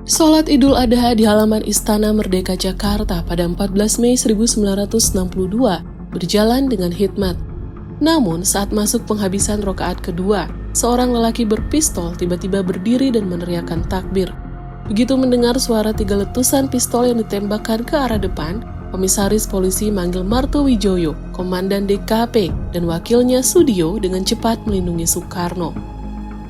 Sholat Idul Adha di halaman Istana Merdeka Jakarta pada 14 Mei 1962 berjalan dengan hikmat. Namun, saat masuk penghabisan rokaat kedua, seorang lelaki berpistol tiba-tiba berdiri dan meneriakkan takbir. Begitu mendengar suara 3 letusan pistol yang ditembakkan ke arah depan, Komisaris Polisi manggil Marto Wijoyo, Komandan DKP, dan wakilnya Sudio dengan cepat melindungi Soekarno.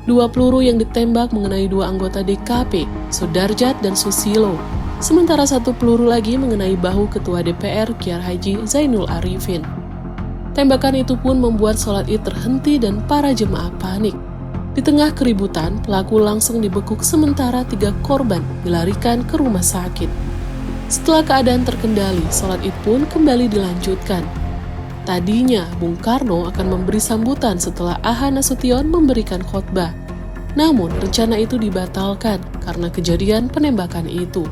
2 peluru yang ditembak mengenai 2 anggota DKP, Sudarjat dan Susilo. Sementara 1 peluru lagi mengenai bahu Ketua DPR Kyar Haji Zainul Arifin. Tembakan itu pun membuat sholat Id terhenti dan para jemaah panik. Di tengah keributan, pelaku langsung dibekuk sementara 3 korban dilarikan ke rumah sakit. Setelah keadaan terkendali, sholat Id pun kembali dilanjutkan. Tadinya, Bung Karno akan memberi sambutan setelah A.H. Nasution memberikan khotbah. Namun, rencana itu dibatalkan karena kejadian penembakan itu.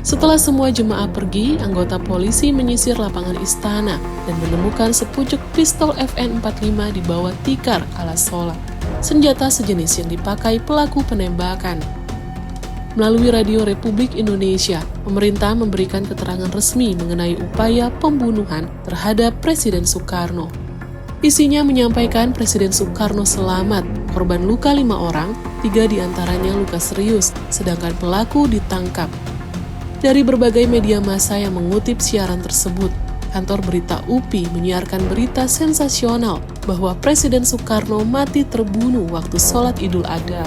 Setelah semua jemaah pergi, anggota polisi menyisir lapangan istana dan menemukan sepucuk pistol FN-45 di bawah tikar alas sholat, senjata sejenis yang dipakai pelaku penembakan. Melalui Radio Republik Indonesia, pemerintah memberikan keterangan resmi mengenai upaya pembunuhan terhadap Presiden Soekarno. Isinya menyampaikan Presiden Soekarno selamat, korban luka 5 orang, 3 diantaranya luka serius, sedangkan pelaku ditangkap. Dari berbagai media massa yang mengutip siaran tersebut, kantor berita UPI menyiarkan berita sensasional bahwa Presiden Soekarno mati terbunuh waktu sholat Idul Adha.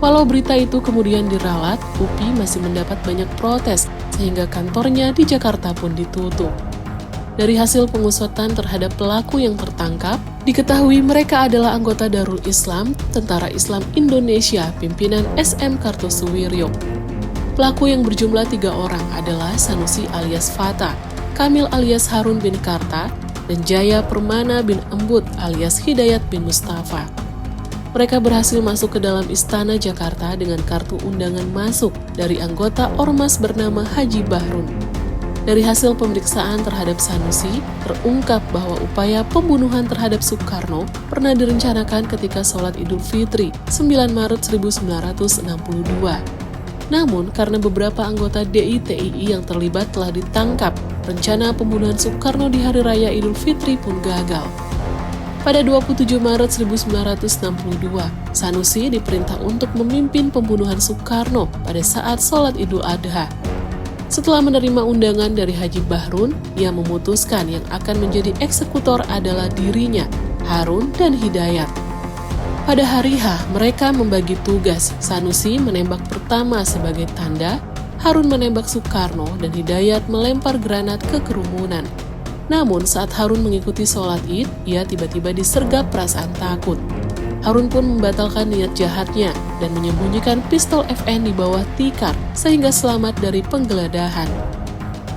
Walau berita itu kemudian diralat, UPI masih mendapat banyak protes sehingga kantornya di Jakarta pun ditutup. Dari hasil pengusutan terhadap pelaku yang tertangkap, diketahui mereka adalah anggota Darul Islam, Tentara Islam Indonesia, pimpinan SM Kartosuwiryo. Pelaku yang berjumlah 3 orang adalah Sanusi alias Fata, Kamil alias Harun bin Karta, dan Jaya Permana bin Embut alias Hidayat bin Mustafa. Mereka berhasil masuk ke dalam istana Jakarta dengan kartu undangan masuk dari anggota Ormas bernama Haji Bahrun. Dari hasil pemeriksaan terhadap Sanusi, terungkap bahwa upaya pembunuhan terhadap Soekarno pernah direncanakan ketika sholat Idul Fitri 9 Maret 1962. Namun, karena beberapa anggota DITII yang terlibat telah ditangkap, rencana pembunuhan Soekarno di Hari Raya Idul Fitri pun gagal. Pada 27 Maret 1962, Sanusi diperintah untuk memimpin pembunuhan Soekarno pada saat sholat Idul Adha. Setelah menerima undangan dari Haji Bahrun, ia memutuskan yang akan menjadi eksekutor adalah dirinya, Harun dan Hidayat. Pada hari H, mereka membagi tugas. Sanusi menembak pertama sebagai tanda, Harun menembak Soekarno, dan Hidayat melempar granat ke kerumunan. Namun saat Harun mengikuti sholat Id, ia tiba-tiba disergap perasaan takut. Harun pun membatalkan niat jahatnya dan menyembunyikan pistol FN di bawah tikar sehingga selamat dari penggeledahan.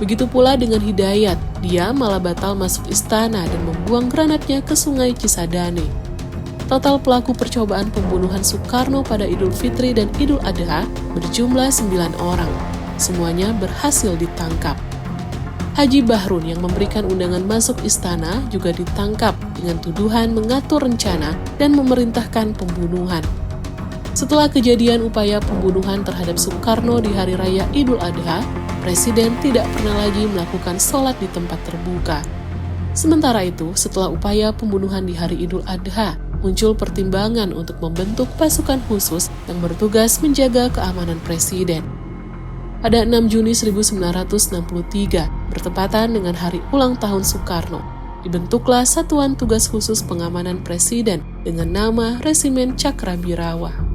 Begitu pula dengan Hidayat, dia malah batal masuk istana dan membuang granatnya ke sungai Cisadane. Total pelaku percobaan pembunuhan Soekarno pada Idul Fitri dan Idul Adha berjumlah 9 orang. Semuanya berhasil ditangkap. Haji Bahrun yang memberikan undangan masuk istana juga ditangkap dengan tuduhan mengatur rencana dan memerintahkan pembunuhan. Setelah kejadian upaya pembunuhan terhadap Soekarno di Hari Raya Idul Adha, Presiden tidak pernah lagi melakukan sholat di tempat terbuka. Sementara itu, setelah upaya pembunuhan di Hari Idul Adha, muncul pertimbangan untuk membentuk pasukan khusus yang bertugas menjaga keamanan Presiden. Pada 6 Juni 1963, bertepatan dengan hari ulang tahun Soekarno, dibentuklah Satuan Tugas Khusus Pengamanan Presiden dengan nama Resimen Cakrabirawa.